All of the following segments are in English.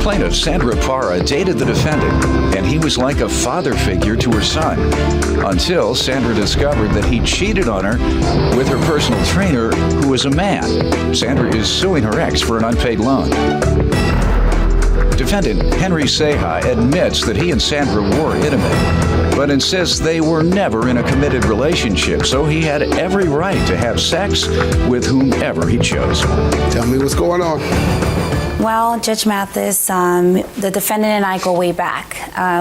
Plaintiff Sandra Parra dated the defendant, and he was like a father figure to her son, until Sandra discovered that he cheated on her with her personal trainer, who was a man. Sandra is suing her ex for an unpaid loan. Defendant Henry Seha admits that he and Sandra were intimate, but insists they were never in a committed relationship, so he had every right to have sex with whomever he chose. Tell me what's going on. Well, Judge Mathis, the defendant and I go way back.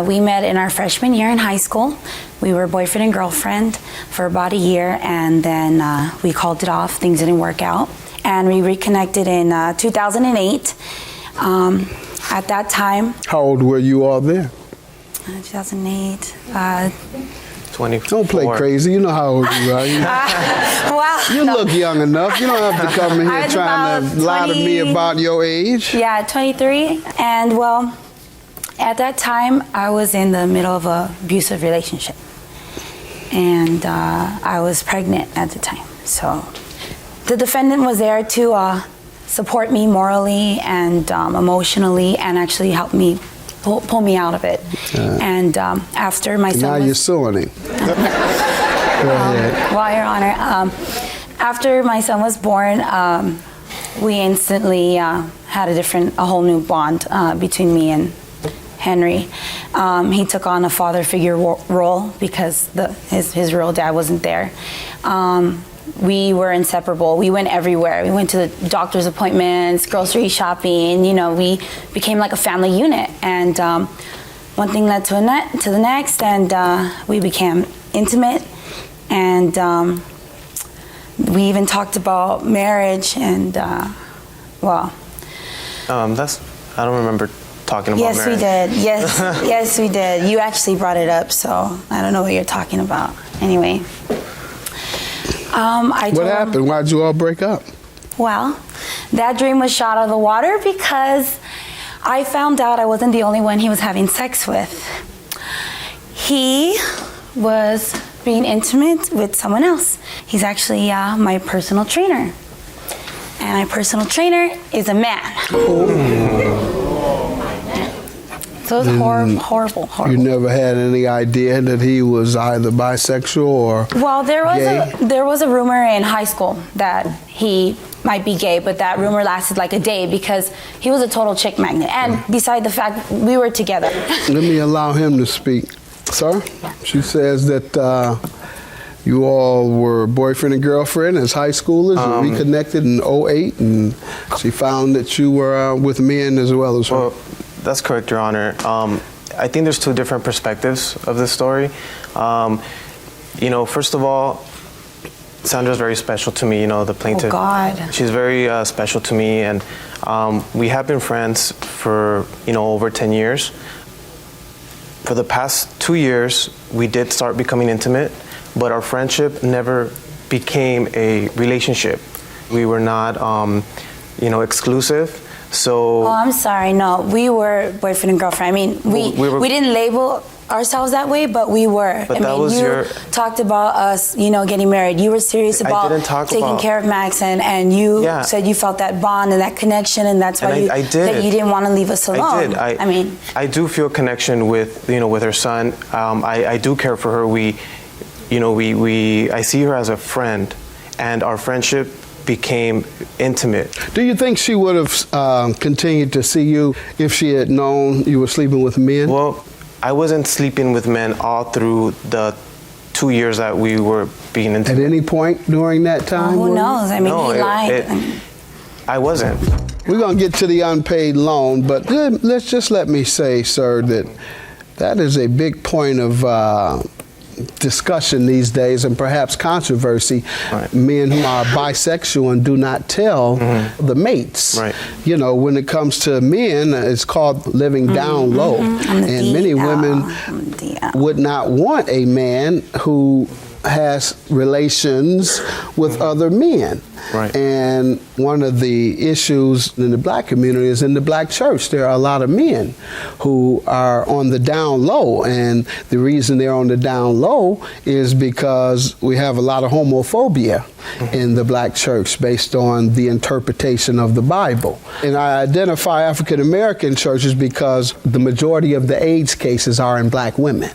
We met in our freshman year in high school. We were boyfriend and girlfriend for about a year, and then we called it off. Things didn't work out. And we reconnected in 2008. At that time... How old were you all there? 2008. 24. Don't play crazy. You know how old you are. You look young enough. You don't have to come in here trying to lie to me about your age. Yeah, 23. And well, at that time, I was in the middle of an abusive relationship. And I was pregnant at the time. So the defendant was there to support me morally and emotionally, and actually help me pull me out of it. And after my son now you're suing him. Go ahead. Well, Your Honor, after my son was born, we instantly had a whole new bond between me and Henry. He took on a father figure role because his real dad wasn't there. We were inseparable. We went everywhere. We went to the doctor's appointments, grocery shopping. You know, we became like a family unit. And one thing led to the next, and we became intimate. And we even talked about marriage. And well, I don't remember talking about yes, marriage. we did. Yes, yes, we did. You actually brought it up, so I don't know what you're talking about. Anyway. What happened? Why'd you all break up? Well, that dream was shot out of the water because I found out I wasn't the only one he was having sex with. He was being intimate with someone else. He's actually my personal trainer. And my personal trainer is a man. So it was horrible. You never had any idea that he was either bisexual or well, gay? there was a rumor in high school that he might be gay, but that rumor lasted like a day because he was a total chick magnet. And beside the fact, we were together. Let me allow him to speak. Sir? She says that you all were boyfriend and girlfriend as high schoolers and reconnected in 2008, and she found that you were with men as well as her. Well, that's correct, Your Honor. I think there's two different perspectives of this story. You know, first of all, Sandra's very special to me, you know, the plaintiff. Oh, God. She's very special to me, and we have been friends for, you know, over 10 years. For the past 2 years, we did start becoming intimate, but our friendship never became a relationship. We were not, you know, exclusive. So. Oh, I'm sorry. No, we were boyfriend and girlfriend. I mean, we didn't label ourselves that way, but we were. But I mean, you talked about us, you know, getting married. You were serious about taking care of Max, and you said you felt that bond and that connection, and that's why that you didn't want to leave us alone. I did. I do feel connection with, you know, with her son. I do care for her. I see her as a friend, and our friendship became intimate. Do you think she would have continued to see you if she had known you were sleeping with men? Well, I wasn't sleeping with men all through the 2 years that we were being intimate. At any point during that time? Who knows? I mean, no, he lied. I wasn't. We're going to get to the unpaid loan, but let me say, sir, that is a big point of discussion these days, and perhaps controversy. Right. Men who are bisexual and do not tell the mates. Right. You know, when it comes to men, it's called living down low. And many women would not want a man who has relations with other men. Right. And one of the issues in the black community is in the black church. There are a lot of men who are on the down low. And the reason they're on the down low is because we have a lot of homophobia in the black church based on the interpretation of the Bible. And I identify African American churches because the majority of the AIDS cases are in black women.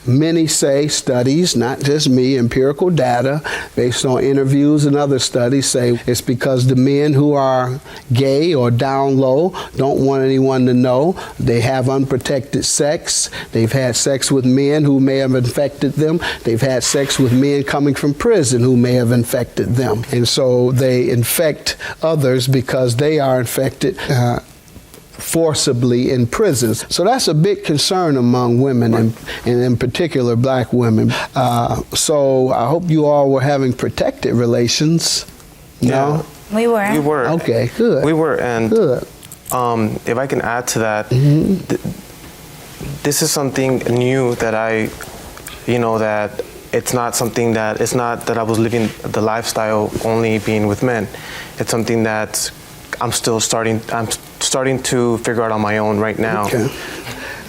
Many say, studies, not just me, empirical data based on interviews and other studies say it's because the men who are gay or down low don't want anyone to know. They have unprotected sex. They've had sex with men who may have infected them. They've had sex with men coming from prison who may have infected them. And so they infect others because they are infected forcibly in prisons. So that's a big concern among women, and in particular black women. So I hope you all were having protected relations. No? We were. We were. Okay, good. We were, and good. If I can add to that, this is something new that that it's not something that, it's not that I was living the lifestyle only being with men. It's something that I'm starting to figure out on my own right now. Okay.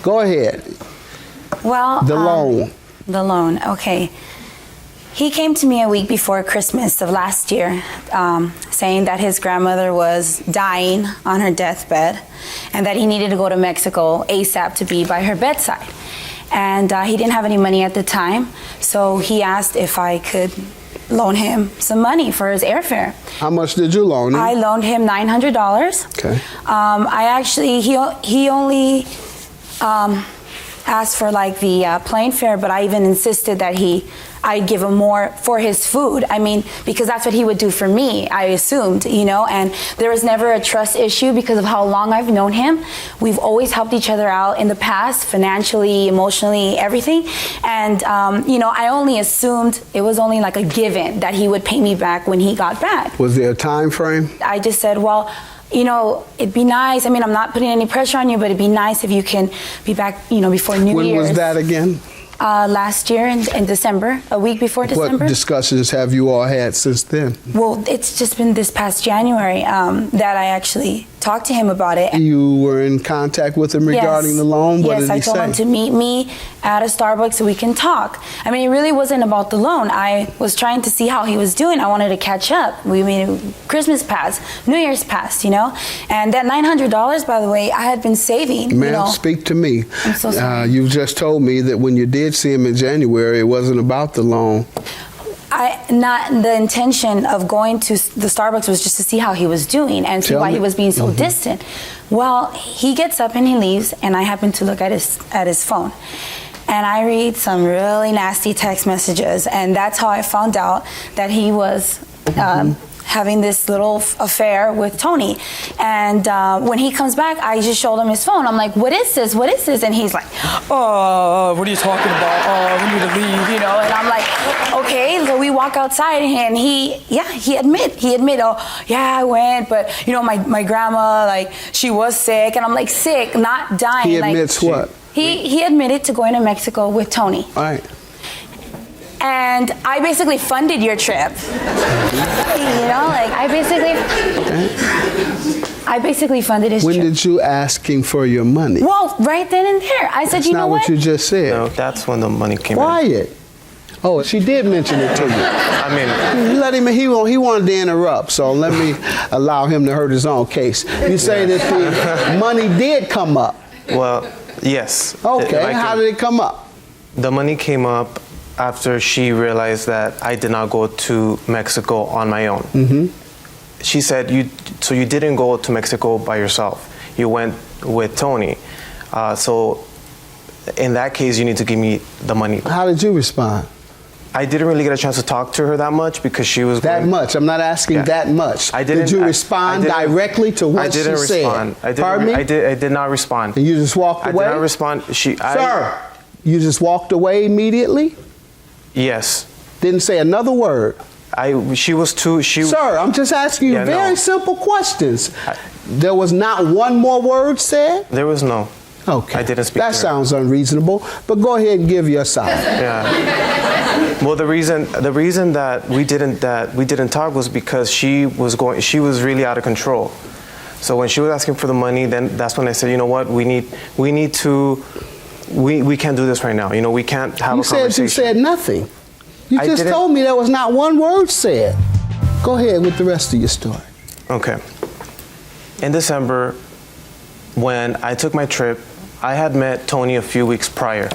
Go ahead. Well, The loan. The loan, okay. He came to me a week before Christmas of last year, saying that his grandmother was dying on her deathbed and that he needed to go to Mexico ASAP to be by her bedside. And he didn't have any money at the time, so he asked if I could loan him some money for his airfare. How much did you loan him? I loaned him $900. Okay. He only asked for like the plane fare, but I even insisted that I give him more for his food. I mean, because that's what he would do for me, I assumed, and there was never a trust issue because of how long I've known him. We've always helped each other out in the past, financially, emotionally, everything. And, I only assumed it was only like a given that he would pay me back when he got back. Was there a time frame? I just said, well, it'd be nice. I mean, I'm not putting any pressure on you, but it'd be nice if you can be back, before New Year's. When was that again? Last year in December, a week before December. What discussions have you all had since then? Well, it's just been this past January that I actually talked to him about it. You were in contact with him regarding the loan? What did he say? Yes, I told him to meet me at a Starbucks so we can talk. I mean, it really wasn't about the loan. I was trying to see how he was doing. I wanted to catch up. We made Christmas passed, New Year's passed, And that $900, by the way, I had been saving. Ma'am, speak to me. I'm so sorry. You just told me that when you did see him in January, it wasn't about the loan. Not the intention of going to the Starbucks was just to see how he was doing and see why he was being so distant. Well, he gets up and he leaves, and I happen to look at his phone. And I read some really nasty text messages, and that's how I found out that he was having this little affair with Tony. And when he comes back, I just showed him his phone. I'm like, what is this? What is this? And he's like, oh, what are you talking about? Oh, we need to leave, And I'm like, okay. So we walk outside, and he admit, oh, yeah, I went, but my grandma, like, she was sick. And I'm like, sick, not dying. He admits what? He admitted to going to Mexico with Tony. All right. And I basically funded your trip. I basically funded his trip. When did you ask him for your money? Well, right then and there. I said, That's you know not what you just said. No, that's when the money came in. Quiet. Oh, she did mention it to you. I mean, Let him. He wanted to interrupt, so let me allow him to hurt his own case. You say that the money did come up. well, yes. Okay. How did it come up? The money came up after she realized that I did not go to Mexico on my own. Mm-hmm. She said, so you didn't go to Mexico by yourself. You went with Tony. So in that case, you need to give me the money. How did you respond? I didn't really get a chance to talk to her that much because she was that much. I'm not asking that much. Did you respond directly to what she said? I didn't respond. I did not respond. And you just walked away? I did not respond. Sir, you just walked away immediately? Yes. Didn't say another word? Sir, I'm just asking you very simple questions. There was not one more word said? There was no. Okay. I didn't speak That to her. sounds unreasonable, but go ahead and give your side. Yeah. Well, the reason that we didn't talk was because she was really out of control. So when she was asking for the money, then that's when I said, you know what, we can't do this right now. You know, we can't have a conversation. You said nothing. You I just didn't- told me there was not one word said. Go ahead with the rest of your story. Okay. In December, when I took my trip, I had met Tony a few weeks prior,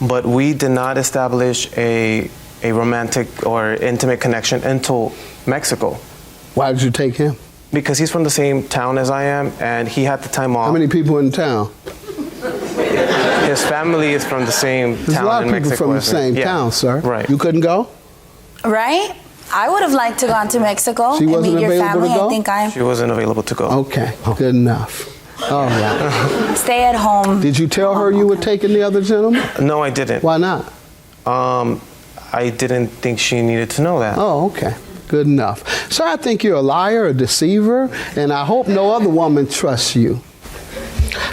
but we did not establish a romantic or intimate connection until Mexico. Why did you take him? Because he's from the same town as I am, and he had the time off. How many people in town? His family is from the same There's town a lot in of people Mexico. from the as me. same Yeah. town, sir. Right. You couldn't go? Right? I would have liked to gone to Mexico She and wasn't meet your available to family. go? I think She wasn't available to go. Okay, good enough. All right. stay at home. Did you tell her you were taking the other gentleman? No, I didn't. Why not? I didn't think she needed to know that. Oh, okay. Good enough. Sir, I think you're a liar, a deceiver, and I hope no other woman trusts you.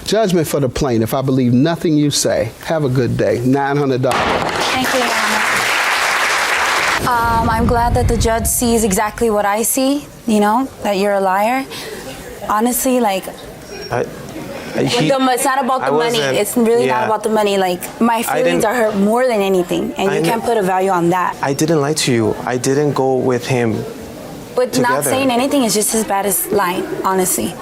Judgment for the plaintiff. I believe nothing you say. Have a good day. $900. Thank you, Your Honor. I'm glad that the judge sees exactly what I see, you know, that you're a liar. Honestly, like, it's not about the money. It's really not about the money. Like, my feelings are hurt more than anything, and you can't put a value on that. I didn't lie to you. I didn't go with him. But together. not saying anything is just as bad as lying, honestly.